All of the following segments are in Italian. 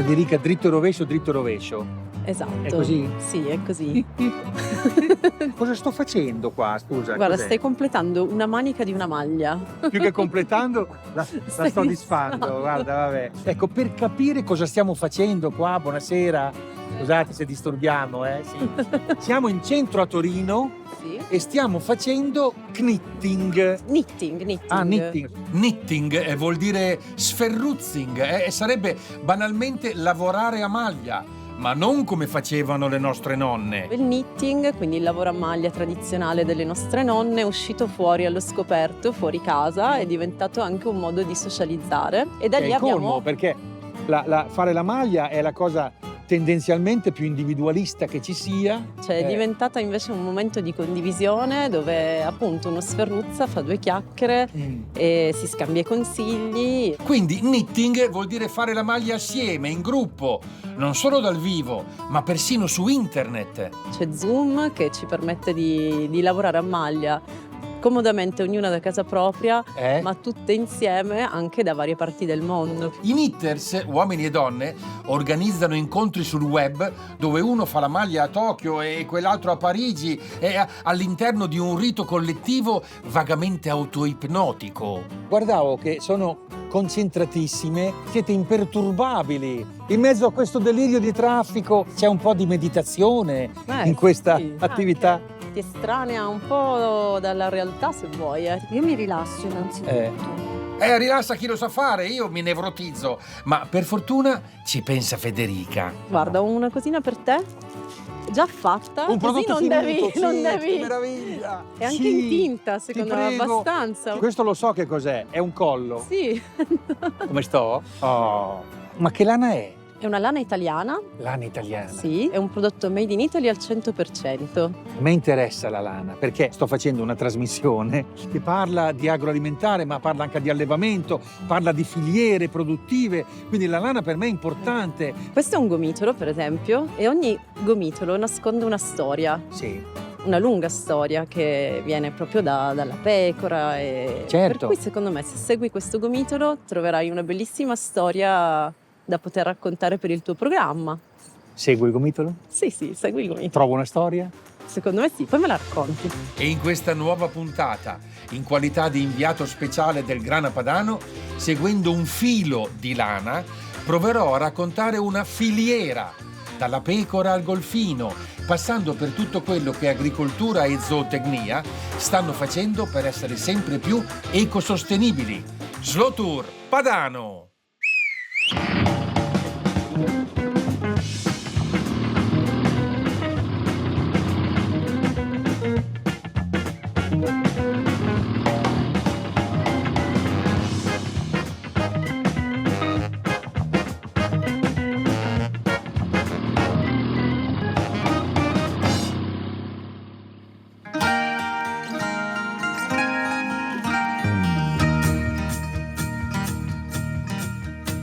Federica, dritto e rovescio, dritto e rovescio. Esatto. È così? Sì, è così. Cosa sto facendo qua, scusa? Guarda, cos'è? stai completando una manica di una maglia. Più che completando, la Stai sto disfando, disfando. guarda, vabbè. Ecco, per capire cosa stiamo facendo qua, buonasera, scusate se disturbiamo, sì. Siamo in centro a Torino Sì. e stiamo facendo knitting. Knitting. Ah, knitting. Knitting vuol dire sferruzzing, sarebbe banalmente lavorare a maglia, ma non come facevano le nostre nonne. Il knitting, quindi il lavoro a maglia tradizionale delle nostre nonne, è uscito fuori allo scoperto, fuori casa, è diventato anche un modo di socializzare. E da È lì il colmo, abbiamo... perché fare la maglia è la cosa tendenzialmente più individualista che ci sia. Cioè è diventata invece un momento di condivisione dove appunto uno sferruzza, fa due chiacchiere e si scambia i consigli. Quindi knitting vuol dire fare la maglia assieme, in gruppo, non solo dal vivo, ma persino su internet. C'è Zoom che ci permette di lavorare a maglia comodamente, ognuna da casa propria, ma tutte insieme anche da varie parti del mondo. I knitters, uomini e donne, organizzano incontri sul web dove uno fa la maglia a Tokyo e quell'altro a Parigi e all'interno di un rito collettivo vagamente autoipnotico. Guardavo che sono concentratissime, siete imperturbabili. In mezzo a questo delirio di traffico c'è un po' di meditazione in questa attività. Anche. Ti estranea un po' dalla realtà, se vuoi. Io mi rilasso innanzitutto. Rilassa chi lo sa fare, io mi nevrotizzo. Ma per fortuna ci pensa Federica. Guarda, una cosina per te, già fatta. Un così prodotto non finito, devi, sì, non devi. che meraviglia. È anche Sì, in tinta, secondo ti me, prego. abbastanza. Questo lo so che cos'è, è un collo. Sì. Come sto? Oh, ma che lana è? È una lana italiana. Lana italiana. Sì, è un prodotto made in Italy al 100%. A me interessa la lana perché sto facendo una trasmissione che parla di agroalimentare, ma parla anche di allevamento, parla di filiere produttive, quindi la lana per me è importante. Questo è un gomitolo, per esempio, e ogni gomitolo nasconde una storia. Sì. Una lunga storia che viene proprio dalla pecora. E Certo. Per cui secondo me se segui questo gomitolo troverai una bellissima storia da poter raccontare per il tuo programma. Segui il gomitolo? Sì, segui il gomitolo. Trovo una storia? Secondo me sì, poi me la racconti. E in questa nuova puntata, in qualità di inviato speciale del Grana Padano, seguendo un filo di lana, proverò a raccontare una filiera, dalla pecora al golfino, passando per tutto quello che agricoltura e zootecnia stanno facendo per essere sempre più ecosostenibili. Slow Tour Padano!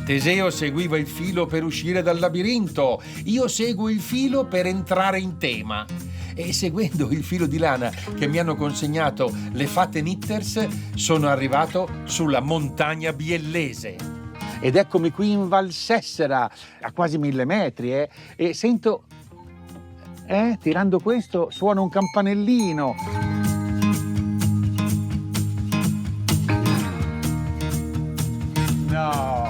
Teseo seguiva il filo per uscire dal labirinto, io seguo il filo per entrare in tema. E seguendo il filo di lana che mi hanno consegnato le fatte knitters, sono arrivato sulla montagna biellese. Ed eccomi qui in Val Sessera, a quasi 1000 metri, e sento, tirando questo, suona un campanellino. No!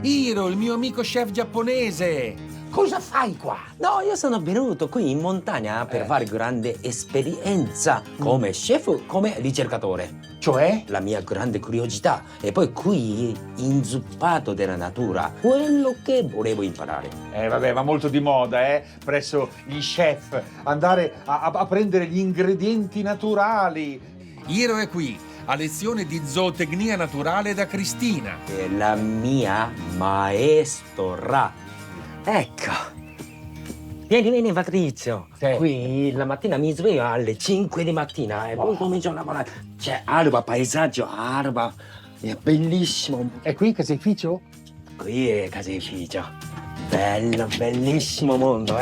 Hiro, il mio amico chef giapponese. Cosa fai qua? No, io sono venuto qui in montagna per fare grande esperienza come chef, come ricercatore. Cioè? La mia grande curiosità. E poi qui, inzuppato della natura, quello che volevo imparare. Vabbè, va molto di moda, presso gli chef, andare a prendere gli ingredienti naturali. Hiro è qui, a lezione di zootecnia naturale da Cristina. È la mia maestra. Ecco. Vieni Patrizio. Sì. Qui la mattina mi sveglio alle 5 di mattina e poi comincio a lavorare. C'è alba, paesaggio, alba. È bellissimo. E qui caseificio? Qui è caseificio. Bello, bellissimo mondo,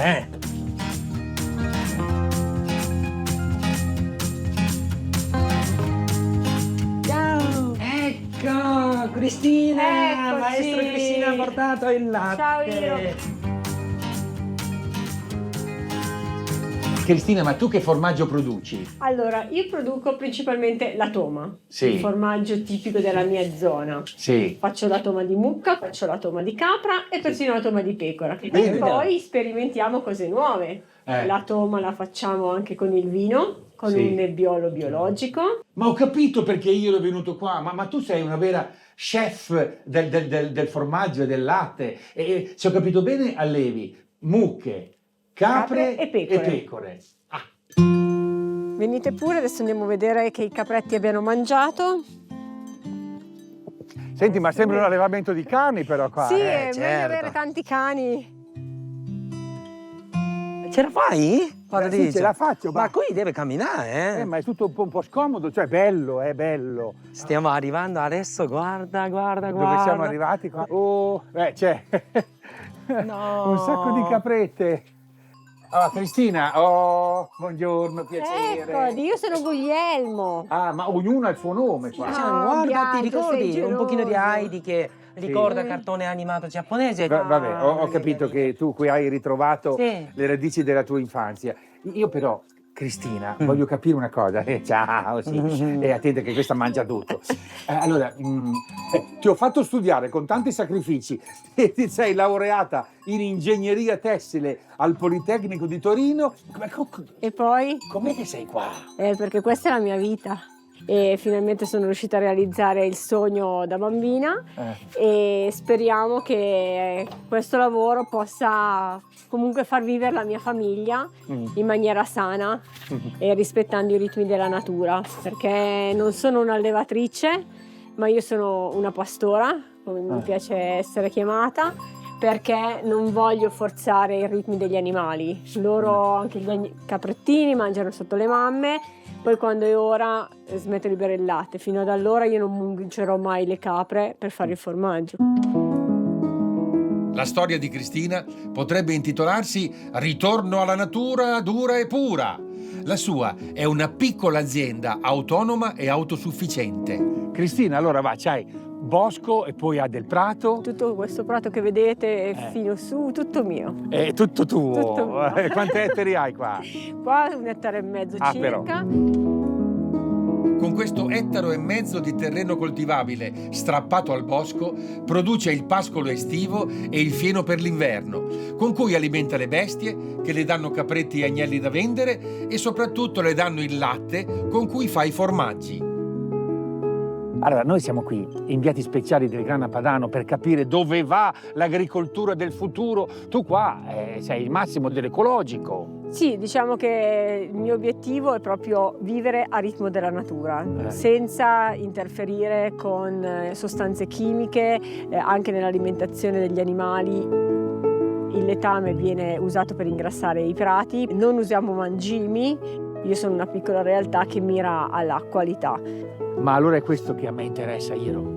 Ciao! Ecco, Cristina! maestro Cristina ha portato il latte. Ciao, Iro. Cristina, ma tu che formaggio produci? Allora, io produco principalmente la toma, Sì. il formaggio tipico della mia zona. Sì. Faccio la toma di mucca, faccio la toma di capra e persino la toma di pecora. E Bene. poi sperimentiamo cose nuove. La toma la facciamo anche con il vino, con Sì. un nebbiolo biologico. Ma ho capito perché io ero venuto qua, ma tu sei una vera chef del formaggio e del latte. E se ho capito bene, allevi mucche, capre E pecore. Ah. Venite pure, adesso andiamo a vedere che i capretti abbiano mangiato. Senti, ma sembra un allevamento di cani però qua. Sì, è certo. meglio avere tanti cani. Ce la fai? Guarda, Sì, ce la faccio, ma qui deve camminare, ma è tutto un po' scomodo, cioè bello, è bello. Stiamo arrivando adesso, guarda. Dove siamo arrivati qua? Oh, c'è No. un sacco di caprette. Ah, Cristina, buongiorno, piacere. Ecco, io sono Guglielmo. Ah, ma ognuno ha il suo nome qua. Cioè, guarda, ti Biagio, ricordi sei un pochino di geloso. Heidi che ricorda cartone animato giapponese? Vabbè, ho capito che tu qui hai ritrovato Sì. le radici della tua infanzia. Io però, Cristina, voglio capire una cosa. Ciao, sì. E attenta che questa mangia tutto. Allora, ti ho fatto studiare con tanti sacrifici e ti sei laureata in ingegneria tessile al Politecnico di Torino. E poi? Com'è che sei qua? Perché questa è la mia vita. E finalmente sono riuscita a realizzare il sogno da bambina e speriamo che questo lavoro possa comunque far vivere la mia famiglia in maniera sana e rispettando i ritmi della natura, perché non sono un'allevatrice, ma io sono una pastora, come mi piace essere chiamata, perché non voglio forzare i ritmi degli animali. Loro, anche gli caprettini, mangiano sotto le mamme, poi quando è ora smetto di bere il latte. Fino ad allora io non mungerò mai le capre per fare il formaggio. La storia di Cristina potrebbe intitolarsi Ritorno alla natura dura e pura. La sua è una piccola azienda autonoma e autosufficiente. Cristina, allora c'hai bosco e poi ha del prato. Tutto questo prato che vedete fino su, tutto mio. È tutto tuo. Tutto mio. Quanti ettari hai qua? Qua 1,5 ettari circa. Però. Con questo 1,5 ettari di terreno coltivabile strappato al bosco, produce il pascolo estivo e il fieno per l'inverno, con cui alimenta le bestie, che le danno capretti e agnelli da vendere e soprattutto le danno il latte con cui fa i formaggi. Allora, noi siamo qui, inviati speciali del Grana Padano, per capire dove va l'agricoltura del futuro. Tu qua sei il massimo dell'ecologico. Sì, diciamo che il mio obiettivo è proprio vivere a ritmo della natura, senza interferire con sostanze chimiche, anche nell'alimentazione degli animali. Il letame viene usato per ingrassare i prati, non usiamo mangimi, io sono una piccola realtà che mira alla qualità. Ma allora è questo che a me interessa, Iro.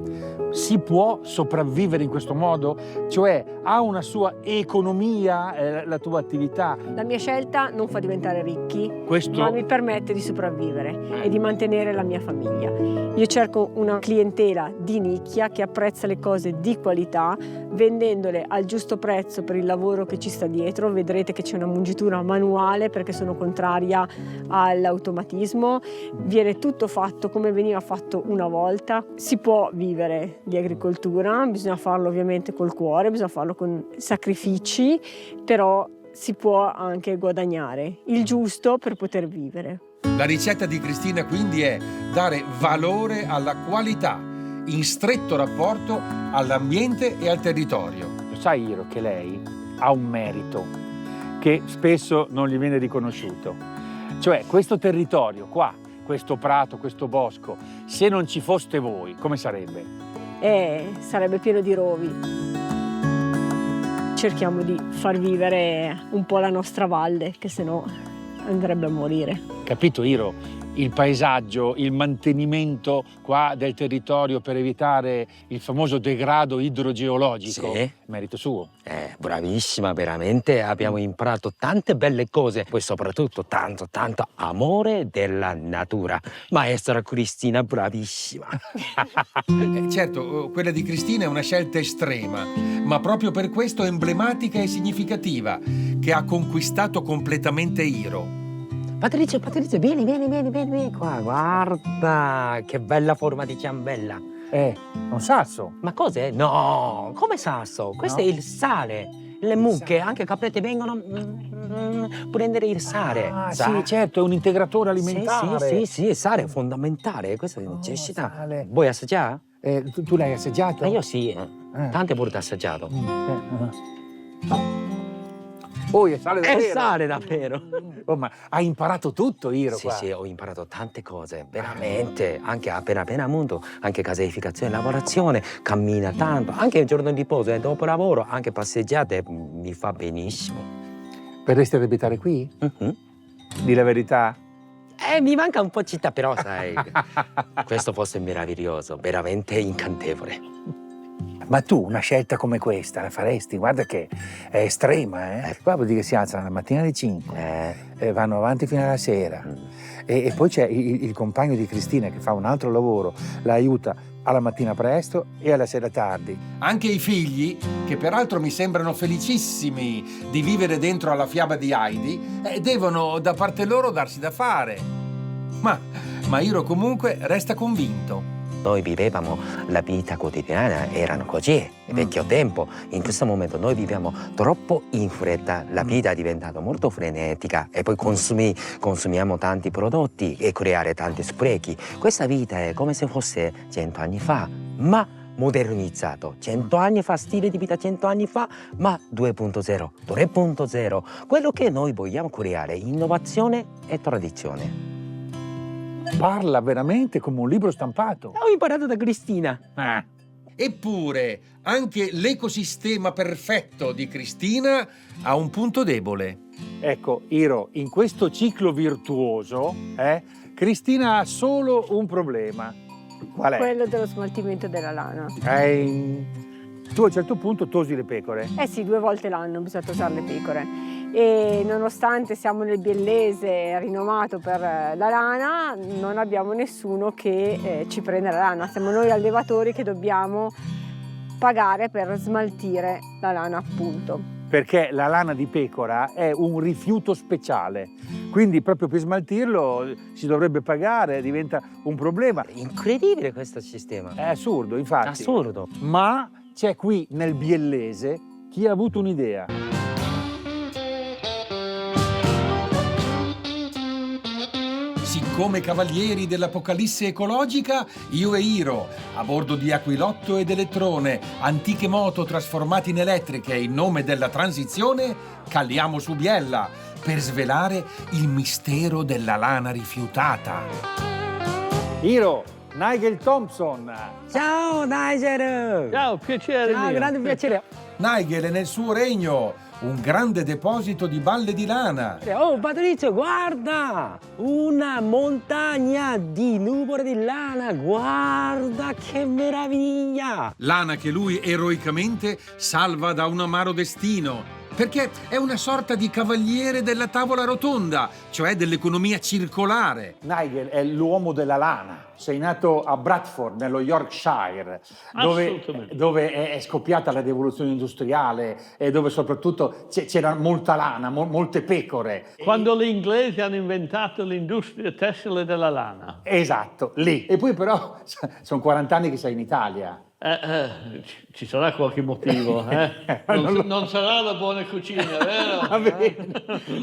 Si può sopravvivere in questo modo? Cioè, ha una sua economia la tua attività? La mia scelta non fa diventare ricchi, Questo... ma mi permette di sopravvivere e di mantenere la mia famiglia. Io cerco una clientela di nicchia che apprezza le cose di qualità, vendendole al giusto prezzo per il lavoro che ci sta dietro. Vedrete che c'è una mungitura manuale perché sono contraria all'automatismo. Viene tutto fatto come veniva fatto una volta. Si può vivere di agricoltura, bisogna farlo ovviamente col cuore, bisogna farlo con sacrifici, però si può anche guadagnare il giusto per poter vivere. La ricetta di Cristina quindi è dare valore alla qualità, in stretto rapporto all'ambiente e al territorio. Lo sai, Iro, che lei ha un merito che spesso non gli viene riconosciuto. Cioè, questo territorio qua, questo prato, questo bosco, se non ci foste voi, come sarebbe? Sarebbe pieno di rovi. Cerchiamo di far vivere un po' la nostra valle, che se no andrebbe a morire. Capito, Iro? Il paesaggio, il mantenimento qua del territorio per evitare il famoso degrado idrogeologico, Sì. merito suo. Bravissima, veramente abbiamo imparato tante belle cose, poi soprattutto tanto amore della natura. Maestra Cristina, bravissima. Certo, quella di Cristina è una scelta estrema, ma proprio per questo emblematica e significativa, che ha conquistato completamente Iro. Patrizio, vieni qua, guarda, che bella forma di ciambella. Un sasso. Ma cos'è? No, come sasso? Questo No? è il sale. Le mucche, anche caprette, vengono a prendere il sale. Ah, Sa- sì, certo, è un integratore alimentare. Sì, il sale è fondamentale, questa è necessità. sale. Vuoi assaggiare? Tu l'hai assaggiato? Io sì, tante volte assaggiato. Poi è sale È davvero. sale davvero. Oh, ma hai imparato tutto, Iro, Sì, qua. sì, ho imparato tante cose, veramente. Anche appena munto, anche caseificazione e lavorazione, cammina tanto. Anche il giorno di riposo e dopo lavoro, anche passeggiate, mi fa benissimo. Verresti ad abitare qui? Mhm. Di la verità? Mi manca un po' città, però sai, questo posto è meraviglioso, veramente incantevole. Ma tu una scelta come questa la faresti? Guarda che è estrema, eh? Qua vuol dire che si alzano la mattina alle 5, vanno avanti fino alla sera. E poi c'è il compagno di Cristina che fa un altro lavoro, la aiuta alla mattina presto e alla sera tardi. Anche i figli, che peraltro mi sembrano felicissimi di vivere dentro alla fiaba di Heidi, devono da parte loro darsi da fare. Ma Iro comunque resta convinto. Noi vivevamo la vita quotidiana, erano così, vecchio tempo. In questo momento noi viviamo troppo in fretta, la vita è diventata molto frenetica e poi consumiamo tanti prodotti e creare tanti sprechi. Questa vita è come se fosse 100 anni fa, ma modernizzato. 100 anni fa, stile di vita 100 anni fa, ma 2.0, 3.0. Quello che noi vogliamo creare, innovazione e tradizione. Parla veramente come un libro stampato. Ho imparato da Cristina. Eppure, anche l'ecosistema perfetto di Cristina ha un punto debole. Ecco, Iro, in questo ciclo virtuoso, Cristina ha solo un problema. Qual è? Quello dello smaltimento della lana. Tu a un certo punto tosi le pecore. Eh sì, 2 volte l'anno bisogna tosare le pecore. E nonostante siamo nel Biellese rinomato per la lana, non abbiamo nessuno che ci prende la lana. Siamo noi allevatori che dobbiamo pagare per smaltire la lana, appunto. Perché la lana di pecora è un rifiuto speciale, quindi proprio per smaltirlo si dovrebbe pagare, diventa un problema. Incredibile questo sistema. È assurdo, infatti. Assurdo. Ma c'è qui nel Biellese chi ha avuto un'idea. Siccome cavalieri dell'apocalisse ecologica, io e Iro, a bordo di Aquilotto ed Elettrone, antiche moto trasformate in elettriche in nome della transizione, caliamo su Biella per svelare il mistero della lana rifiutata. Iro, Nigel Thompson. Ciao Nigel! Ciao, piacere Ciao, mio. grande piacere. Nigel è nel suo regno, un grande deposito di balle di lana. Oh Patrizio, guarda! Una montagna di nuvole di lana, guarda che meraviglia! Lana che lui eroicamente salva da un amaro destino, perché è una sorta di cavaliere della tavola rotonda, cioè dell'economia circolare. Nigel è l'uomo della lana. Sei nato a Bradford, nello Yorkshire, dove è scoppiata la rivoluzione industriale e dove soprattutto c'era molta lana, molte pecore. Quando gli inglesi hanno inventato l'industria tessile della lana. Esatto, lì. E poi però sono 40 anni che sei in Italia. Ci sarà qualche motivo, non sarà la buona cucina, vero? Va bene.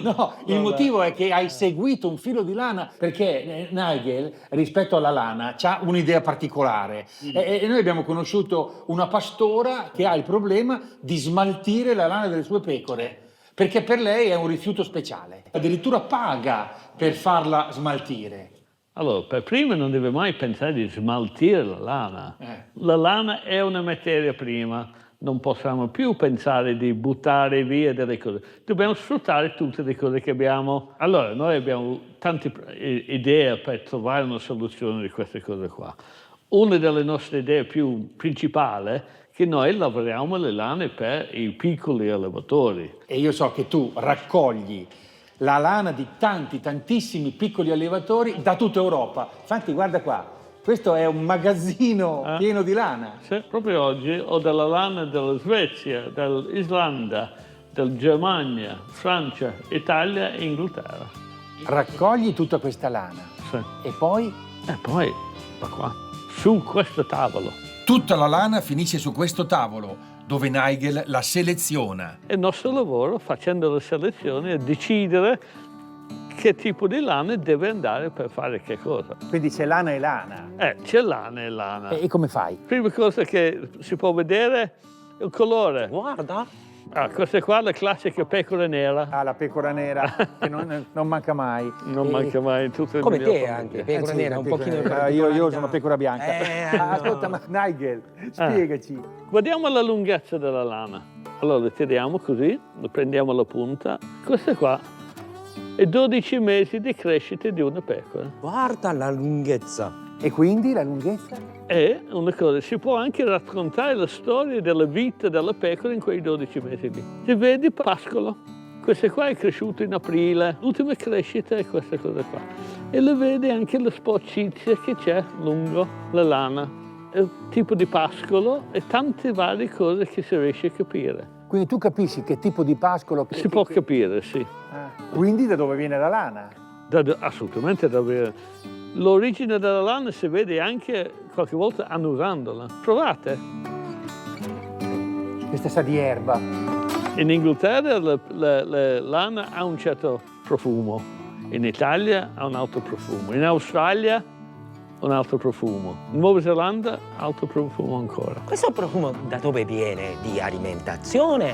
No, il motivo è che hai seguito un filo di lana perché Nigel, rispetto alla lana, ha un'idea particolare. E noi abbiamo conosciuto una pastora che ha il problema di smaltire la lana delle sue pecore, perché per lei è un rifiuto speciale. Addirittura paga per farla smaltire. Allora, per prima non deve mai pensare di smaltire la lana. La lana è una materia prima. Non possiamo più pensare di buttare via delle cose. Dobbiamo sfruttare tutte le cose che abbiamo. Allora, noi abbiamo tante idee per trovare una soluzione di queste cose qua. Una delle nostre idee più principali è che noi lavoriamo le lane per i piccoli allevatori. E io so che tu raccogli la lana di tantissimi piccoli allevatori da tutta Europa. Infatti, guarda qua. Questo è un magazzino pieno di lana. Sì, proprio oggi ho della lana della Svezia, dell'Islanda, della Germania, Francia, Italia e Inghilterra. Raccogli tutta questa lana. Sì. E poi? E poi, da qua, su questo tavolo. Tutta la lana finisce su questo tavolo, dove Nigel la seleziona. E il nostro lavoro, facendo la selezione, è decidere che tipo di lana deve andare per fare che cosa. Quindi c'è lana e lana. C'è lana e lana. E come fai? Prima cosa che si può vedere è il colore. Guarda. Questa qua è la classica pecora nera. Ah, la pecora nera, che non manca mai. Non manca mai in tutte le Come migliori te famiglie. anche, pecora Sì, nera, la un pecora pochino nera. Io sono pecora bianca. Ascolta, ma Nigel, spiegaci. Guardiamo la lunghezza della lana. Allora le tiriamo così, le prendiamo la punta. Questa qua è 12 mesi di crescita di una pecora. Guarda la lunghezza. E quindi la lunghezza? È una cosa, si può anche raccontare la storia della vita della pecora in quei 12 mesi lì. Si vede pascolo. Questa qua è cresciuta in aprile, l'ultima crescita è questa cosa qua. E le vede anche la sporcizia che c'è lungo la lana. È un tipo di pascolo e tante varie cose che si riesce a capire. Quindi tu capisci che tipo di pascolo... Si può capire, sì. Quindi da dove viene la lana? Assolutamente da bere. L'origine della lana si vede anche qualche volta annusandola. Provate. Questa sa di erba. In Inghilterra la lana ha un certo profumo, in Italia ha un altro profumo, in Australia un altro profumo, in Nuova Zelanda altro profumo ancora. Questo profumo da dove viene? Di alimentazione?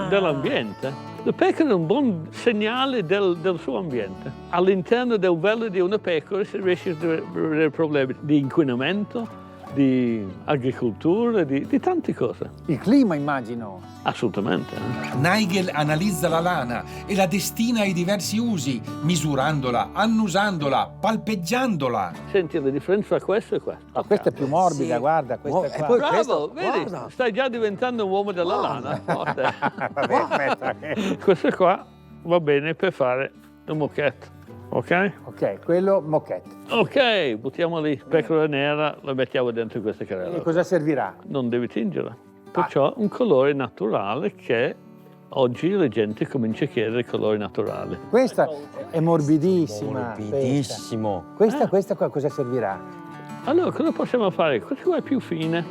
Dell'ambiente. La pecora è un buon segnale del suo ambiente. All'interno del vello di una pecora si riesce a vedere problemi di inquinamento, di agricoltura, di tante cose. Il clima, immagino. Assolutamente. Nigel analizza la lana e la destina ai diversi usi, misurandola, annusandola, palpeggiandola. Senti la differenza tra questo e questo. Ma questa è più morbida, Sì. guarda, questa è E qua. poi Bravo, questo, vedi? guarda. Stai già diventando un uomo della lana. Forte. Vabbè, aspetta. Questo qua va bene per fare un moquette. Ok? Ok, quello moquette. Ok, buttiamo lì pecora nera, la mettiamo dentro questa E carrella. cosa servirà? Non devi tingerla. Perciò un colore naturale che oggi la gente comincia a chiedere colori naturali. Questa è morbidissima. Morbidissimo. Questa qua cosa servirà? Allora, cosa possiamo fare? Questa qua è più fine.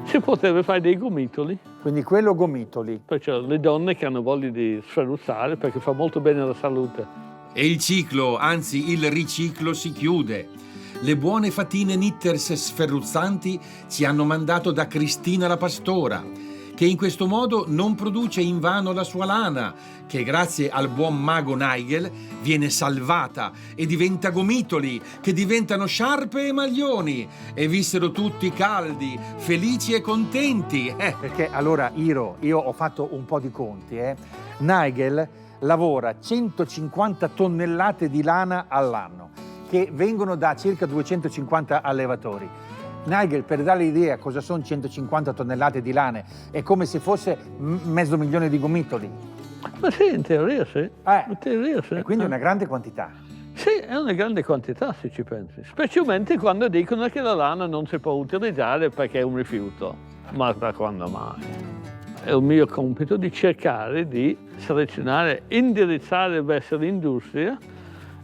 Si potrebbe fare dei gomitoli. Quindi quello gomitoli. Perciò le donne che hanno voglia di sferruzzare perché fa molto bene alla salute. E il ciclo, anzi il riciclo, si chiude. Le buone fatine knitters sferruzzanti ci hanno mandato da Cristina la pastora, che in questo modo non produce invano la sua lana, che grazie al buon mago Nigel viene salvata e diventa gomitoli, che diventano sciarpe e maglioni, e vissero tutti caldi, felici e contenti. Perché allora, io ho fatto un po' di conti. Nigel lavora 150 tonnellate di lana all'anno, che vengono da circa 250 allevatori. Nigel, per dare l'idea cosa sono 150 tonnellate di lane, è come se fosse 500.000 di gomitoli. Ma sì, in teoria sì. In teoria sì. E quindi è una grande quantità. Sì, è una grande quantità se ci pensi. Specialmente quando dicono che la lana non si può utilizzare perché è un rifiuto. Ma da quando mai? È il mio compito di cercare di selezionare, indirizzare verso l'industria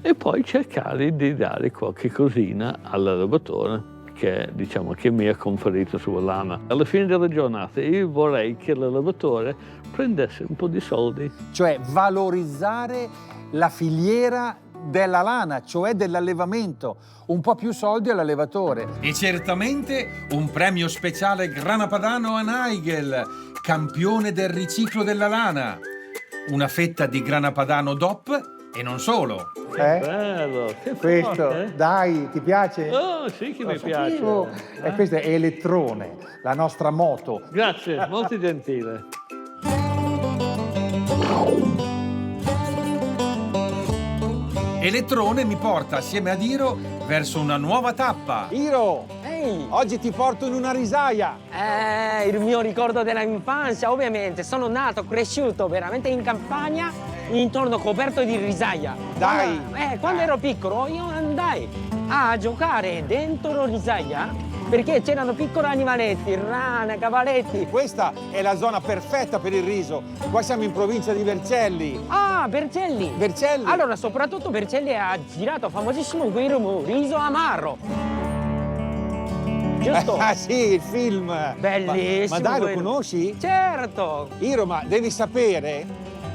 e poi cercare di dare qualche cosina all'allevatore che, diciamo, che mi ha conferito sulla lana. Alla fine della giornata io vorrei che l'allevatore prendesse un po' di soldi. Cioè valorizzare la filiera della lana, cioè dell'allevamento, un po' più soldi all'allevatore. E certamente un premio speciale grana padano a Nigel, campione del riciclo della lana. Una fetta di grana padano DOP E non solo. Bello, che Questo, forte. dai, ti piace? Oh, sì che mi piace. E questo è Elettrone, la nostra moto. Grazie, molto gentile. Elettrone mi porta assieme ad Iro verso una nuova tappa. Iro, oggi ti porto in una risaia. Il mio ricordo della infanzia, ovviamente. Sono nato, cresciuto veramente in campagna, intorno coperto di risaia. Dai. Quando ero piccolo io andai a giocare dentro risaia perché c'erano piccoli animaletti, rane, cavalletti. Questa è la zona perfetta per il riso. Qua siamo in provincia di Vercelli. Ah, Vercelli! Vercelli? Allora, soprattutto Vercelli ha girato famosissimo quel riso amaro. Giusto? Ah sì, il film. Bellissimo. Ma dai, lo quello. conosci? Certo! Iro, ma devi sapere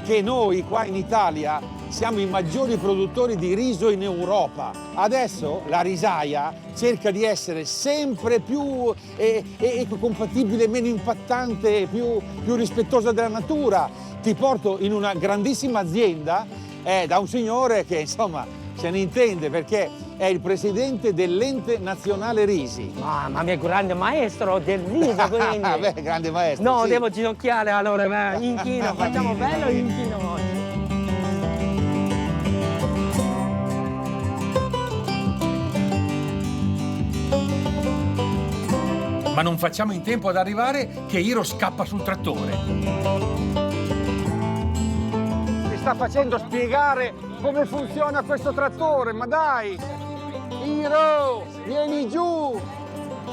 che noi qua in Italia siamo i maggiori produttori di riso in Europa. Adesso la risaia cerca di essere sempre più ecocompatibile, meno impattante, più rispettosa della natura. Ti porto in una grandissima azienda da un signore che insomma se ne intende perché è il presidente dell'Ente Nazionale Risi. Mamma mia, grande maestro del riso, quindi. Beh, grande maestro. No, sì. devo ginocchiare allora, inchino, facciamo bello inchino oggi. Ma non facciamo in tempo ad arrivare che Iro scappa sul trattore. Mi sta facendo spiegare come funziona questo trattore, ma dai! Iro, vieni giù!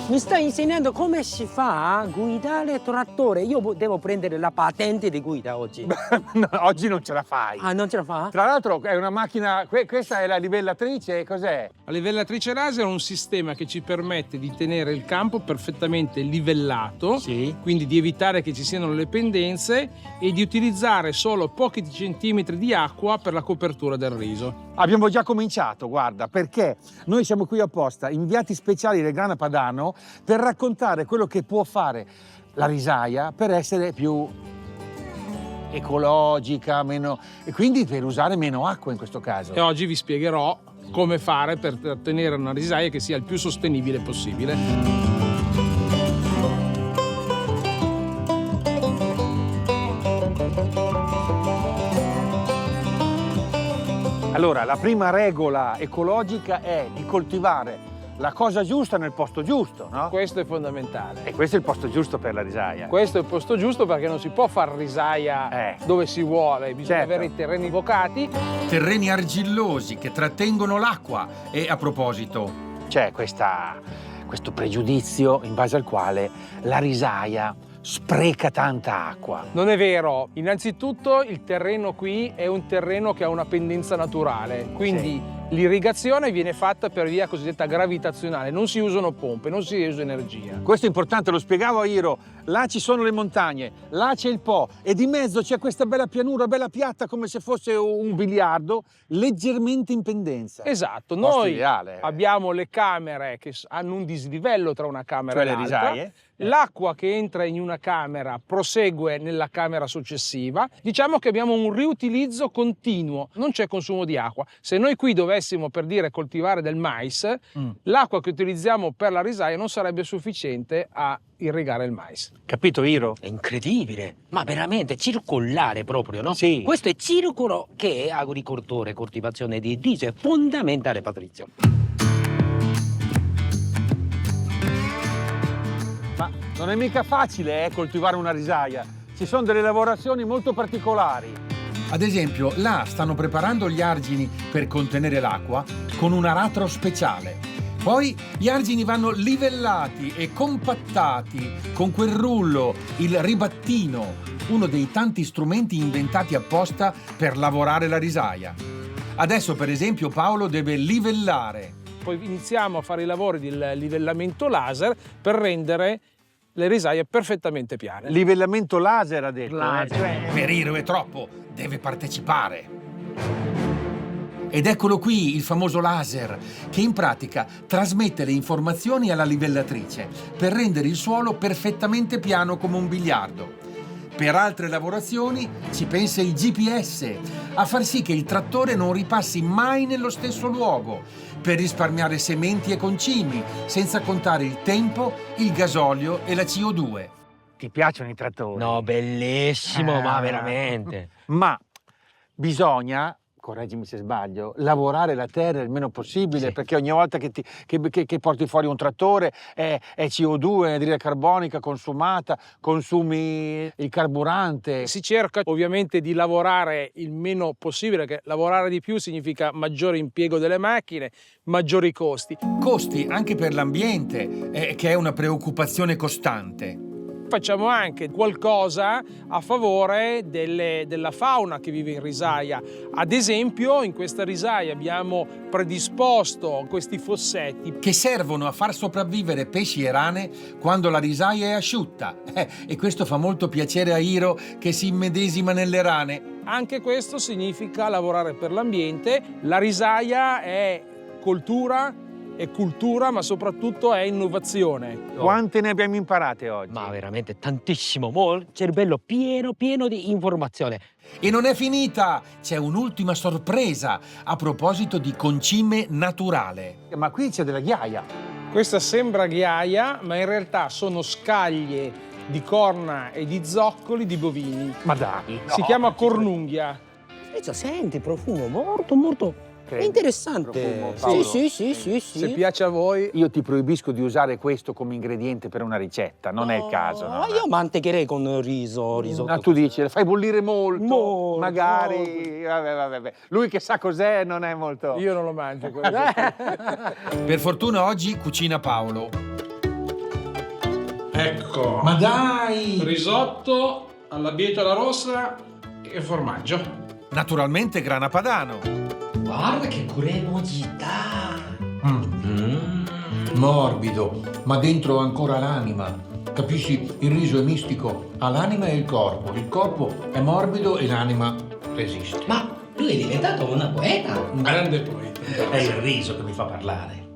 Mi stai insegnando come si fa a guidare trattore. Io devo prendere la patente di guida oggi. No, oggi non ce la fai. Ah, non ce la fa? Tra l'altro è una macchina, questa è la livellatrice, cos'è? La livellatrice laser è un sistema che ci permette di tenere il campo perfettamente livellato, quindi di evitare che ci siano le pendenze e di utilizzare solo pochi centimetri di acqua per la copertura del riso. Abbiamo già cominciato, guarda, perché noi siamo qui apposta, inviati speciali del Grana Padano, per raccontare quello che può fare la risaia per essere più ecologica, meno, e quindi per usare meno acqua in questo caso. E oggi vi spiegherò come fare per ottenere una risaia che sia il più sostenibile possibile. Allora, la prima regola ecologica è di coltivare la cosa giusta nel posto giusto, no? Questo è fondamentale. E questo è il posto giusto per la risaia. Questo è il posto giusto perché non si può far risaia dove si vuole, bisogna avere i terreni vocati. Terreni argillosi che trattengono l'acqua. E a proposito, c'è questo pregiudizio in base al quale la risaia spreca tanta acqua. Non è vero. Innanzitutto il terreno qui è un terreno che ha una pendenza naturale, quindi l'irrigazione viene fatta per via cosiddetta gravitazionale, non si usano pompe, non si usa energia. Questo è importante, lo spiegavo a Iro. Là ci sono le montagne, là c'è il Po e di mezzo c'è questa bella pianura, bella piatta come se fosse un biliardo, leggermente in pendenza. Esatto, Posto noi ideale. abbiamo le camere che hanno un dislivello tra una camera Cioè e le l'altra. risaie? L'acqua che entra in una camera prosegue nella camera successiva. Diciamo che abbiamo un riutilizzo continuo, non c'è consumo di acqua. Se noi qui dovessimo, per dire, coltivare del mais, l'acqua che utilizziamo per la risaia non sarebbe sufficiente a irrigare il mais. Capito, Iro? È incredibile, ma veramente circolare proprio, no? Sì. Questo è circolo che agricoltore, coltivazione di riso è fondamentale, Patrizio. Ma non è mica facile coltivare una risaia. Ci sono delle lavorazioni molto particolari. ad esempio, là stanno preparando gli argini per contenere l'acqua con un aratro speciale. Poi gli argini vanno livellati e compattati con quel rullo, il ribattino, uno dei tanti strumenti inventati apposta per lavorare la risaia. Adesso, per esempio, Paolo deve livellare. Poi iniziamo a fare i lavori di livellamento laser per rendere le risaie perfettamente piane. Livellamento laser, ha detto. Per Iro è troppo, deve partecipare. Ed eccolo qui il famoso laser, che in pratica trasmette le informazioni alla livellatrice per rendere il suolo perfettamente piano come un biliardo. Per altre lavorazioni ci pensa il GPS, a far sì che il trattore non ripassi mai nello stesso luogo, per risparmiare sementi e concimi, senza contare il tempo, il gasolio e la CO2. Ti piacciono i trattori? No, bellissimo, ma veramente. Ma bisogna, correggimi se sbaglio, lavorare la terra il meno possibile, perché ogni volta che porti fuori un trattore è CO2, anidride carbonica consumata, consumi il carburante. Si cerca ovviamente di lavorare il meno possibile, perché lavorare di più significa maggiore impiego delle macchine, maggiori costi. Costi anche per l'ambiente, che è una preoccupazione costante. Facciamo anche qualcosa a favore della fauna che vive in risaia. Ad esempio, in questa risaia abbiamo predisposto questi fossetti Che servono a far sopravvivere pesci e rane quando la risaia è asciutta. E questo fa molto piacere a Iro, che si immedesima nelle rane. Anche questo significa lavorare per l'ambiente. La risaia è cultura, ma soprattutto è innovazione. Quante ne abbiamo imparate oggi? Ma veramente tantissimo, cervello pieno di informazione. E non è finita! C'è un'ultima sorpresa a proposito di concime naturale. Ma qui c'è della ghiaia. Questa sembra ghiaia, ma in realtà sono scaglie di corna e di zoccoli di bovini. Ma dai! Si chiama cornunghia. Senti, profumo molto interessante. Profumo, Paolo. Sì. Se piace a voi. Io ti proibisco di usare questo come ingrediente per una ricetta, non è il caso. No? Io mantecherei con risotto. Ma tu dici, fai bollire molto, magari. molto. Vabbè. Lui che sa cos'è non è molto. Io non lo mangio questo. Per fortuna oggi cucina Paolo. Ecco. Ma dai! Risotto alla bietola rossa e formaggio. Naturalmente grana padano. Guarda che cremosità. Morbido, ma dentro ancora l'anima. Capisci? Il riso è mistico, ha l'anima e il corpo è morbido e l'anima resiste. Ma lui è diventato una poeta. Un grande poeta. È il riso che mi fa parlare.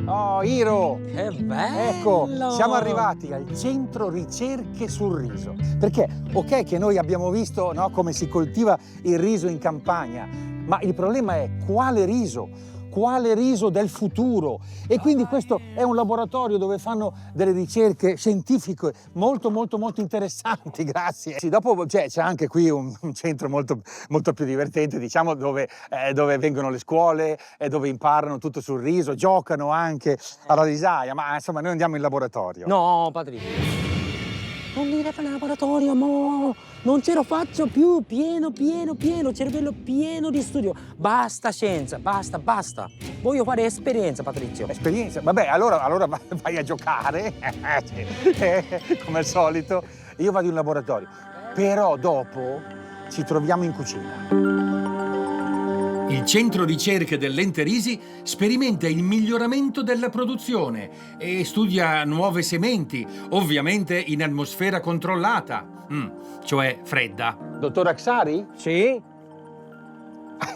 Oh, Iro! Che bello. Ecco, siamo arrivati al centro ricerche sul riso. Perché, ok, che noi abbiamo visto, no, come si coltiva il riso in campagna, ma il problema è quale riso? Quale riso del futuro? E quindi questo è un laboratorio dove fanno delle ricerche scientifiche molto interessanti, grazie. Sì, dopo c'è anche qui un centro molto più divertente, diciamo, dove vengono le scuole, dove imparano tutto sul riso, giocano anche alla risaia, ma insomma noi andiamo in laboratorio. No, Patrizio. Non dire per il laboratorio, mo. Non ce lo faccio più, pieno, cervello pieno di studio. Basta scienza, basta. Voglio fare esperienza, Patrizio. Esperienza? Vabbè, allora vai a giocare, come al solito. Io vado in laboratorio, però dopo ci troviamo in cucina. Il centro ricerche dell'Ente Risi sperimenta il miglioramento della produzione e studia nuove sementi, ovviamente in atmosfera controllata, cioè fredda. Dottor Axari? Sì?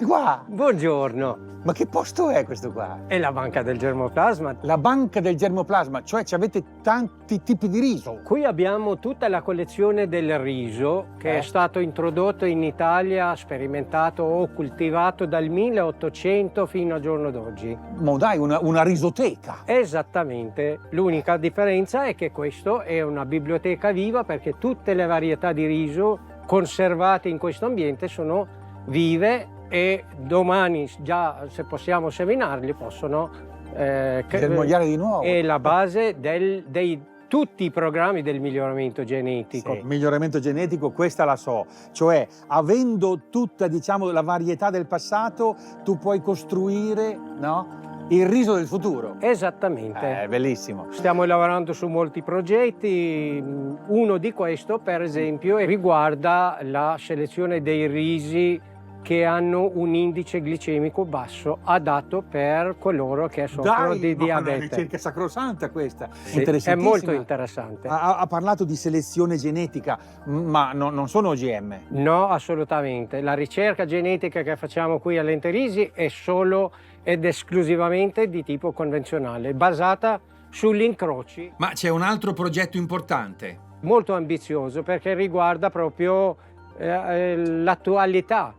Qua? Buongiorno. Ma che posto è questo qua? È la banca del germoplasma. La banca del germoplasma, cioè avete tanti tipi di riso. Qui abbiamo tutta la collezione del riso che è stato introdotto in Italia, sperimentato o coltivato dal 1800 fino al giorno d'oggi. Ma dai, una risoteca. Esattamente. L'unica differenza è che questo è una biblioteca viva perché tutte le varietà di riso conservate in questo ambiente sono vive e domani già, se possiamo seminarli, possono germogliare di nuovo. È la base dei tutti i programmi del miglioramento genetico. Sì, miglioramento genetico, questa la so, cioè avendo tutta, diciamo, la varietà del passato, tu puoi costruire, no? Il riso del futuro. Esattamente. È bellissimo. Stiamo lavorando su molti progetti, uno di questo per esempio riguarda la selezione dei risi che hanno un indice glicemico basso, adatto per coloro che soffrono di Una diabete. ricerca sacrosanta questa. Sì, è Interessantissima. molto interessante. Ha parlato di selezione genetica, ma non sono OGM. No, assolutamente. La ricerca genetica che facciamo qui all'Enterisi è solo ed esclusivamente di tipo convenzionale, basata sugli incroci. Ma c'è un altro progetto importante. Molto ambizioso perché riguarda proprio l'attualità,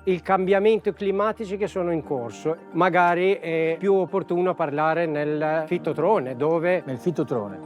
i cambiamenti climatici che sono in corso. Magari è più opportuno parlare nel fitotrone, dove... Nel fitotrone.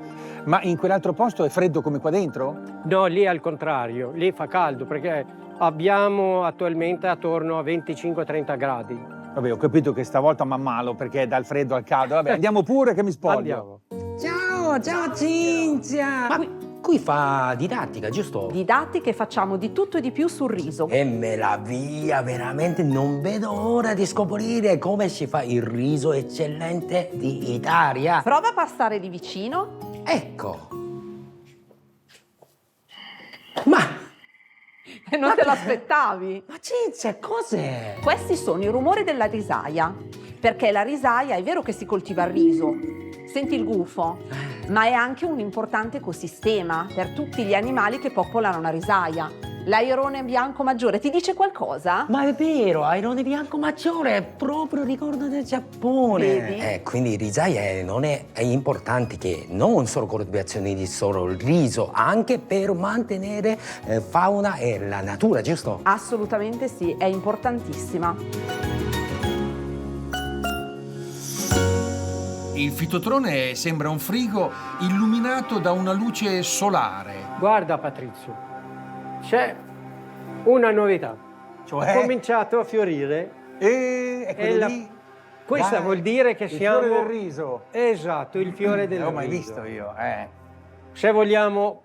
Ma in quell'altro posto è freddo come qua dentro? No, lì al contrario, lì fa caldo perché abbiamo attualmente attorno a 25-30 gradi. Vabbè, ho capito che stavolta m'ammalo perché è dal freddo al caldo. Vabbè, andiamo pure che mi spoglio. Andiamo. Ciao Cinzia! Ma qui fa didattica, giusto? Didattiche facciamo di tutto e di più sul riso. E meraviglia, veramente non vedo ora di scoprire come si fa il riso eccellente di Italia. Prova a passare di vicino. Ecco. Ma E non te l'aspettavi? Ma Cinzia, cos'è? Questi sono i rumori della risaia. Perché la risaia è vero che si coltiva il riso. Senti il gufo? Ma è anche un importante ecosistema per tutti gli animali che popolano la risaia. L'airone bianco maggiore ti dice qualcosa? Ma è vero, airone bianco maggiore, è proprio ricordo del Giappone. Vedi? Quindi risaia non è importante che non solo coltivazione di solo il riso, anche per mantenere fauna e la natura, giusto? Assolutamente sì, è importantissima. Il fitotrone sembra un frigo illuminato da una luce solare. Guarda Patrizio, c'è una novità. Cioè? Ha cominciato a fiorire. È quello lì? Questa Dai, vuol dire che il siamo... fiore del riso. Esatto, il fiore del riso. L'ho mai visto io, Se vogliamo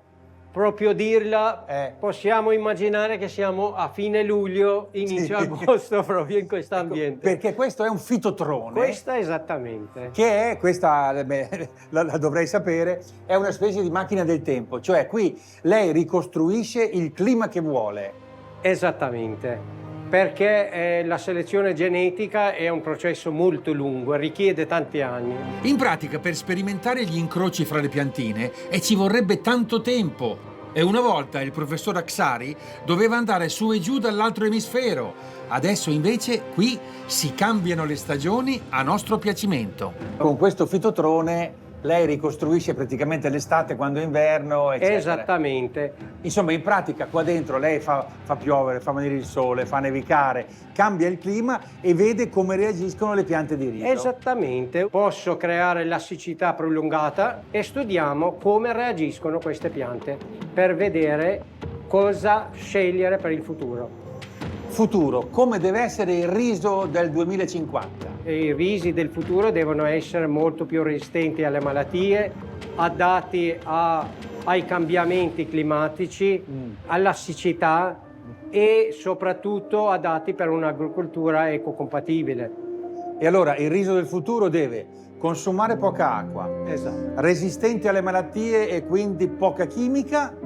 proprio dirla, possiamo immaginare che siamo a fine luglio, inizio agosto, proprio in questo ambiente. Perché questo è un fitotrone. Questa esattamente. Che è, questa la dovrei sapere, è una specie di macchina del tempo. Cioè qui lei ricostruisce il clima che vuole. Esattamente. Perché la selezione genetica è un processo molto lungo, richiede tanti anni. In pratica, per sperimentare gli incroci fra le piantine ci vorrebbe tanto tempo. E una volta il professor Aksari doveva andare su e giù dall'altro emisfero. Adesso invece qui si cambiano le stagioni a nostro piacimento. Con questo fitotrone lei ricostruisce praticamente l'estate quando è inverno, eccetera. Esattamente. Insomma, in pratica qua dentro lei fa piovere, fa venire il sole, fa nevicare, cambia il clima e vede come reagiscono le piante di riso. Esattamente. Posso creare la siccità prolungata e studiamo come reagiscono queste piante per vedere cosa scegliere per il futuro. Futuro, come deve essere il riso del 2050? E i risi del futuro devono essere molto più resistenti alle malattie, adatti ai cambiamenti climatici, alla siccità e soprattutto adatti per un'agricoltura ecocompatibile. E allora il riso del futuro deve consumare poca acqua, resistente alle malattie e quindi poca chimica.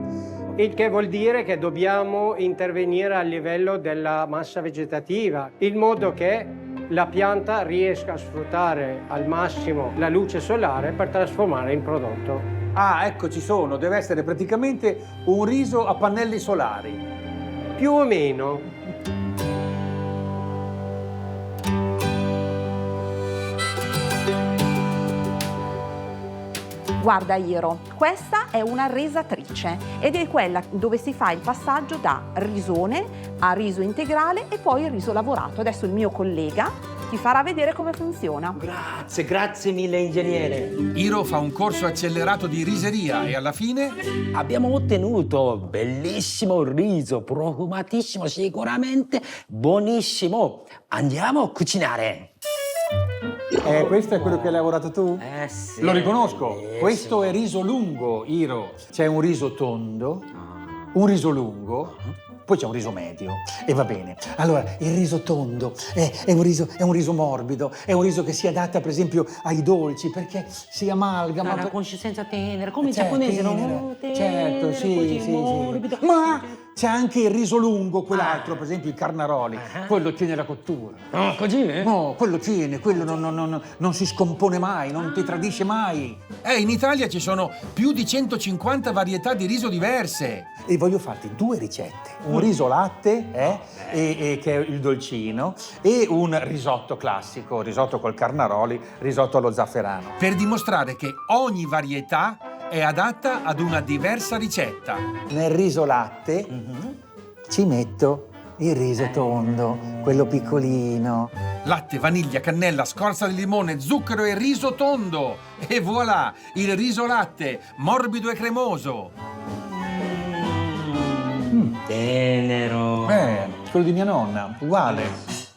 Il che vuol dire che dobbiamo intervenire a livello della massa vegetativa, in modo che la pianta riesca a sfruttare al massimo la luce solare per trasformare in prodotto. Ah, ecco, ci sono, deve essere praticamente un riso a pannelli solari. Più o meno. Guarda Iro, questa è una resatrice ed è quella dove si fa il passaggio da risone a riso integrale e poi il riso lavorato. Adesso il mio collega ti farà vedere come funziona. Grazie mille ingegnere. Iro fa un corso accelerato di riseria e alla fine abbiamo ottenuto bellissimo riso, profumatissimo, sicuramente buonissimo. Andiamo a cucinare. Questo è quello che hai lavorato tu? Sì. Lo riconosco. Questo è riso lungo, Iro. C'è un riso tondo, un riso lungo, poi c'è un riso medio e va bene. Allora, il riso tondo è un riso morbido, è un riso che si adatta per esempio ai dolci perché si amalgama. Una consistenza tenera, come il giapponese, no? Certo, sì, così sì, morbido. sì. Ma C'è anche il riso lungo, quell'altro, per esempio il carnaroli. Quello tiene la cottura. Oh, così, eh? No, quello tiene, quello non si scompone mai, non ti tradisce mai. In Italia ci sono più di 150 varietà di riso diverse. E voglio farti 2 ricette. Un riso latte, che è il dolcino, e un risotto classico, risotto col carnaroli, risotto allo zafferano. Per dimostrare che ogni varietà è adatta ad una diversa ricetta. Nel riso latte ci metto il riso tondo, quello piccolino. Latte, vaniglia, cannella, scorza di limone, zucchero e riso tondo. E voilà, il riso latte, morbido e cremoso. Tenero. Quello di mia nonna, uguale.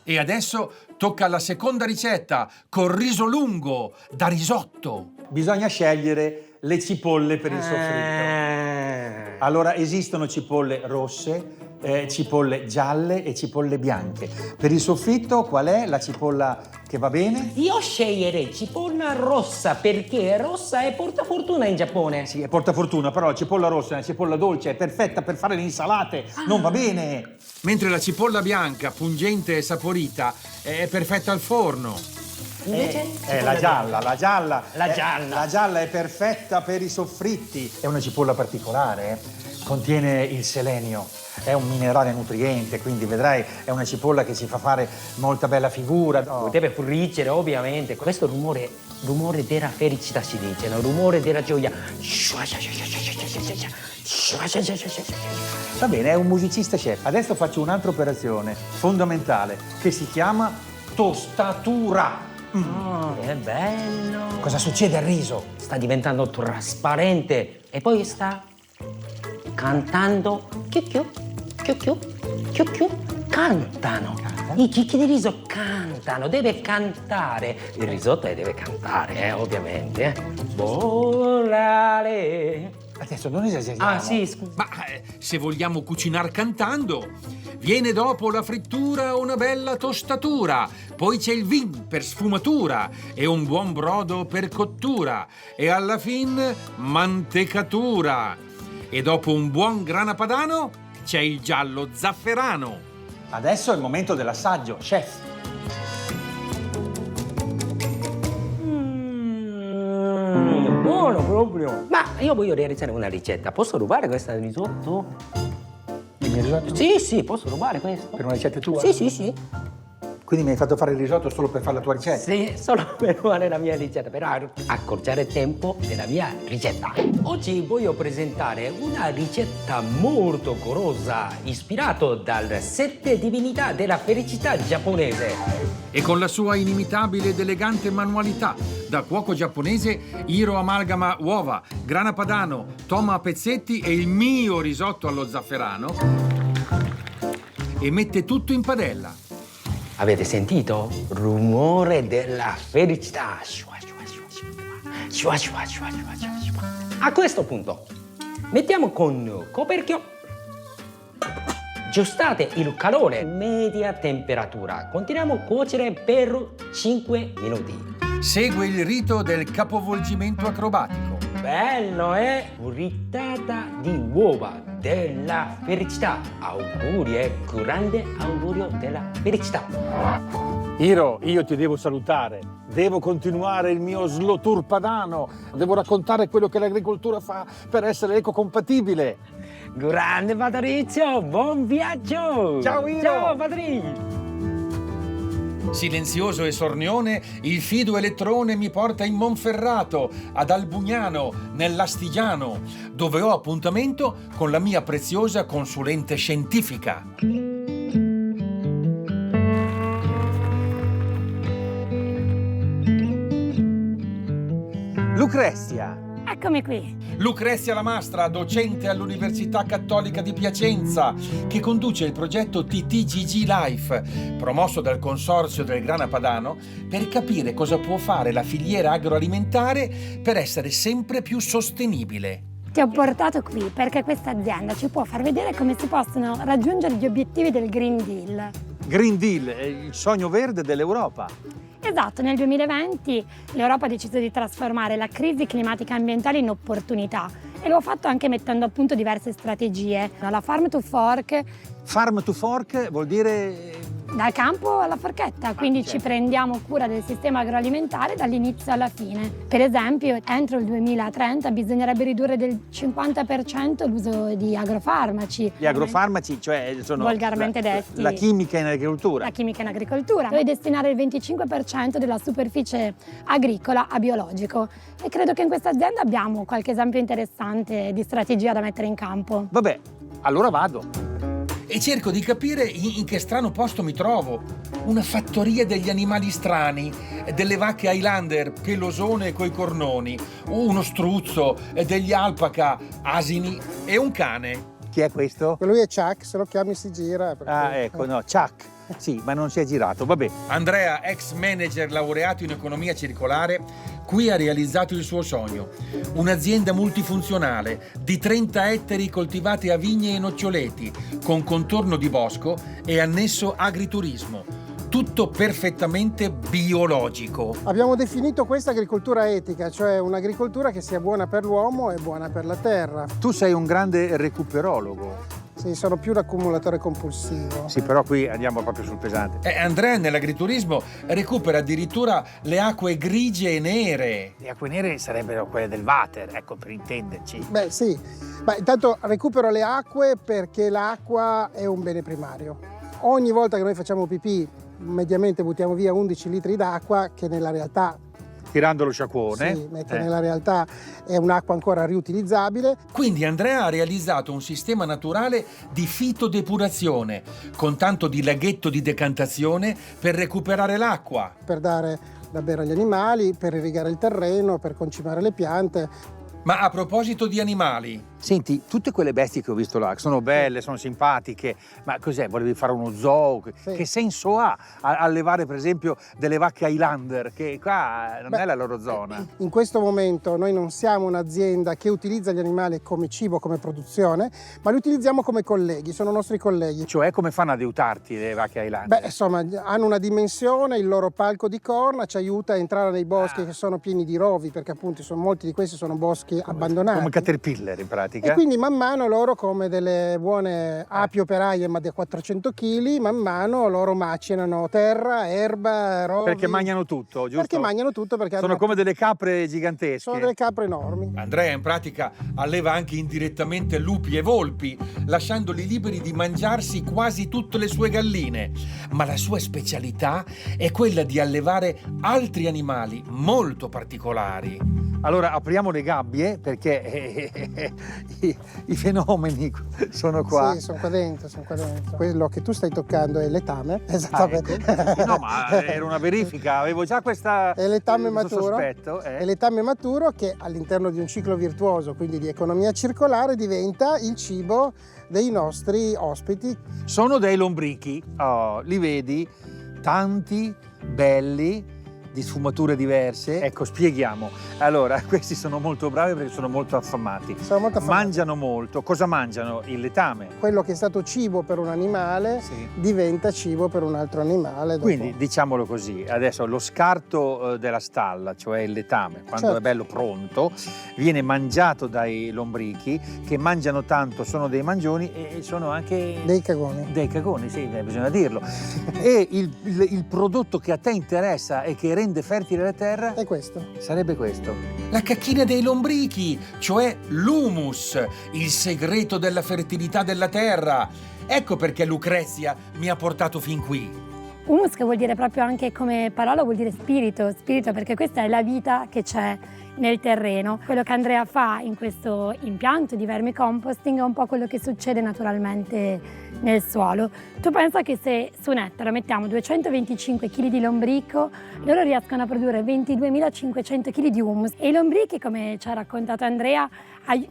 E adesso tocca alla seconda ricetta, col riso lungo, da risotto. Bisogna scegliere le cipolle per il soffritto. Allora, esistono cipolle rosse, cipolle gialle e cipolle bianche. Per il soffritto qual è la cipolla che va bene? Io sceglierei cipolla rossa perché rossa è portafortuna in Giappone. Sì, è portafortuna, però la cipolla rossa è una cipolla dolce, è perfetta per fare le insalate, non va bene. Mentre la cipolla bianca, pungente e saporita, è perfetta al forno. Invece? La gialla. La gialla. La gialla è perfetta per i soffritti. È una cipolla particolare, contiene il selenio. È un minerale nutriente, quindi vedrai, è una cipolla che ci fa fare molta bella figura. Deve friggere, ovviamente. Questo rumore della felicità si dice, no? Rumore della gioia. Va bene, è un musicista chef. Adesso faccio un'altra operazione fondamentale che si chiama tostatura. Che bello! Cosa succede al riso? Sta diventando trasparente e poi sta cantando. Cantano. I chicchi di riso cantano, deve cantare. Il risotto deve cantare, ovviamente. Volare. Adesso non esageriamo. Ah, sì, scusa. Ma se vogliamo cucinare cantando, viene dopo la frittura una bella tostatura, poi c'è il vin per sfumatura e un buon brodo per cottura e alla fin mantecatura. E dopo un buon grana padano c'è il giallo zafferano. Adesso è il momento dell'assaggio, chef. Buono proprio. Ma io voglio realizzare una ricetta. Posso rubare questa risotto? Il mio risotto? Sì, posso rubare questo? Per una ricetta tua? Sì. Quindi mi hai fatto fare il risotto solo per fare la tua ricetta? Sì, solo per fare la mia ricetta, per accorciare il tempo della mia ricetta. Oggi voglio presentare una ricetta molto corosa, ispirato dalle 7 divinità della felicità giapponese. E con la sua inimitabile ed elegante manualità, da cuoco giapponese, Hiro amalgama uova, grana padano, toma a pezzetti e il mio risotto allo zafferano e mette tutto in padella. Avete sentito? Rumore della felicità. A questo punto, mettiamo con coperchio. Aggiustate il calore, media temperatura. Continuiamo a cuocere per 5 minuti. Segue il rito del capovolgimento acrobatico. Bello, frittata di uova della felicità. Auguri, grande augurio della felicità. Hiro, io ti devo salutare. Devo continuare il mio slow tour padano. Devo raccontare quello che l'agricoltura fa per essere ecocompatibile. Grande Patrizio, buon viaggio! Ciao Hiro! Ciao Patrizio! Silenzioso e sornione, il fido elettrone mi porta in Monferrato, ad Albugnano, nell'Astigiano, dove ho appuntamento con la mia preziosa consulente scientifica. Lucrezia! Eccomi qui. Lucrezia Lamastra, docente all'Università Cattolica di Piacenza, che conduce il progetto TTGG Life, promosso dal Consorzio del Grana Padano, per capire cosa può fare la filiera agroalimentare per essere sempre più sostenibile. Ti ho portato qui perché questa azienda ci può far vedere come si possono raggiungere gli obiettivi del Green Deal. Green Deal è il sogno verde dell'Europa. Esatto, nel 2020 l'Europa ha deciso di trasformare la crisi climatica e ambientale in opportunità e l'ho fatto anche mettendo a punto diverse strategie. La Farm to Fork. Farm to Fork vuol dire... Dal campo alla forchetta, quindi ci prendiamo cura del sistema agroalimentare dall'inizio alla fine. Per esempio, entro il 2030 bisognerebbe ridurre del 50% l'uso di agrofarmaci. Gli agrofarmaci, cioè sono volgarmente detti la chimica in agricoltura. La chimica in agricoltura. Dove destinare il 25% della superficie agricola a biologico. E credo che in questa azienda abbiamo qualche esempio interessante di strategia da mettere in campo. Vabbè, allora vado. E cerco di capire in che strano posto mi trovo. Una fattoria degli animali strani, delle vacche Highlander pelosone coi cornoni, uno struzzo, degli alpaca asini e un cane. Chi è questo? Lui è Chuck, se lo chiami si gira. Perché... Ah, ecco, no, Chuck. Sì, ma non si è girato, vabbè. Andrea, ex manager laureato in economia circolare, qui ha realizzato il suo sogno. Un'azienda multifunzionale di 30 ettari coltivati a vigne e noccioleti, con contorno di bosco e annesso agriturismo. Tutto perfettamente biologico. Abbiamo definito questa agricoltura etica, cioè un'agricoltura che sia buona per l'uomo e buona per la terra. Tu sei un grande recuperologo. Sì, sono più un accumulatore compulsivo. Sì, però qui andiamo proprio sul pesante. Andrea nell'agriturismo recupera addirittura le acque grigie e nere. Le acque nere sarebbero quelle del water, ecco, per intenderci. Beh, sì. Ma intanto recupero le acque perché l'acqua è un bene primario. Ogni volta che noi facciamo pipì, mediamente buttiamo via 11 litri d'acqua, che nella realtà... Tirando lo sciacquone. Sì, nella realtà è un'acqua ancora riutilizzabile. Quindi Andrea ha realizzato un sistema naturale di fitodepurazione, con tanto di laghetto di decantazione per recuperare l'acqua. Per dare da bere agli animali, per irrigare il terreno, per concimare le piante. Ma a proposito di animali... Senti, tutte quelle bestie che ho visto là, sono belle, sono simpatiche, ma cos'è? Volevi fare uno zoo? Sì. Che senso ha allevare per esempio delle vacche Highlander, che qua non è la loro zona? In questo momento noi non siamo un'azienda che utilizza gli animali come cibo, come produzione, ma li utilizziamo come colleghi, sono nostri colleghi. Cioè, come fanno ad aiutarti le vacche Highlander? Beh, insomma, hanno una dimensione, il loro palco di corna ci aiuta a entrare nei boschi che sono pieni di rovi, perché appunto molti di questi sono boschi abbandonati. Come caterpillar in pratica. E quindi man mano loro, come delle buone api operaie ma da 400 kg, man mano loro macinano terra, erba, rovi. Perché mangiano tutto, giusto? Perché mangiano tutto, perché sono come delle capre gigantesche. Sono delle capre enormi. Andrea in pratica alleva anche indirettamente lupi e volpi, lasciandoli liberi di mangiarsi quasi tutte le sue galline. Ma la sua specialità è quella di allevare altri animali molto particolari. Allora apriamo le gabbie perché i fenomeni sono qua. Sì, sono qua dentro, sono qua dentro. Quello che tu stai toccando è letame. Esattamente. Ecco. No, ma era una verifica, avevo già questa è letame maturo. Sospetto. È letame maturo che all'interno di un ciclo virtuoso, quindi di economia circolare, diventa il cibo dei nostri ospiti. Sono dei lombrichi, li vedi, tanti, belli, di sfumature diverse. Ecco, spieghiamo. Allora, questi sono molto bravi perché sono molto affamati. Sono molto affamati. Mangiano molto. Cosa mangiano? Il letame. Quello che è stato cibo per un animale diventa cibo per un altro animale. Dopo. Quindi, diciamolo così, adesso lo scarto della stalla, cioè il letame, quando è bello pronto, viene mangiato dai lombrichi, che mangiano tanto, sono dei mangioni e sono anche... Dei cagoni. Dei cagoni, sì, bisogna dirlo. E il prodotto che a te interessa e che rende fertile la terra è questo. Sarebbe questo. La cacchina dei lombrichi, cioè l'humus, il segreto della fertilità della terra. Ecco perché Lucrezia mi ha portato fin qui. Humus, che vuol dire proprio anche come parola, vuol dire spirito perché questa è la vita che c'è nel terreno. Quello che Andrea fa in questo impianto di vermicomposting è un po' quello che succede naturalmente nel suolo. Tu pensa che se su un ettaro mettiamo 225 kg di lombrico, loro riescono a produrre 22.500 kg di humus. E i lombrichi, come ci ha raccontato Andrea,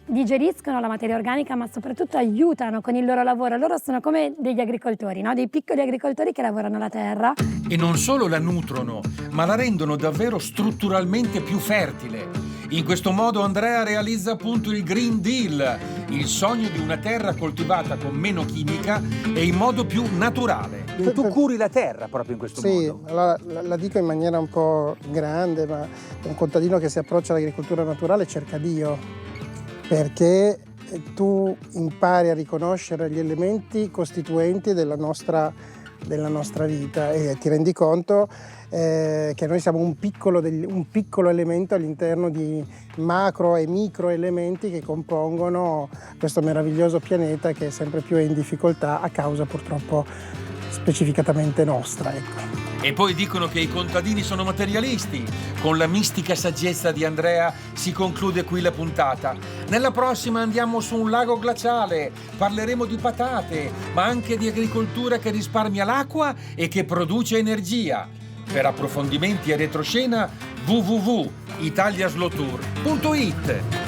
digeriscono la materia organica, ma soprattutto aiutano con il loro lavoro. Loro sono come degli agricoltori, no? Dei piccoli agricoltori che lavorano la terra. E non solo la nutrono, ma la rendono davvero strutturalmente più fertile. In questo modo Andrea realizza appunto il Green Deal, il sogno di una terra coltivata con meno chimica e in modo più naturale. E tu curi la terra proprio in questo modo? Sì, allora, la dico in maniera un po' grande, ma un contadino che si approccia all'agricoltura naturale cerca Dio. perché tu impari a riconoscere gli elementi costituenti della nostra vita e ti rendi conto che noi siamo un piccolo elemento all'interno di macro e micro elementi che compongono questo meraviglioso pianeta che sempre più è in difficoltà a causa purtroppo specificatamente nostra. Ecco. E poi dicono che i contadini sono materialisti. Con la mistica saggezza di Andrea si conclude qui la puntata. Nella prossima andiamo su un lago glaciale, parleremo di patate, ma anche di agricoltura che risparmia l'acqua e che produce energia. Per approfondimenti e retroscena www.italiaslowtour.it.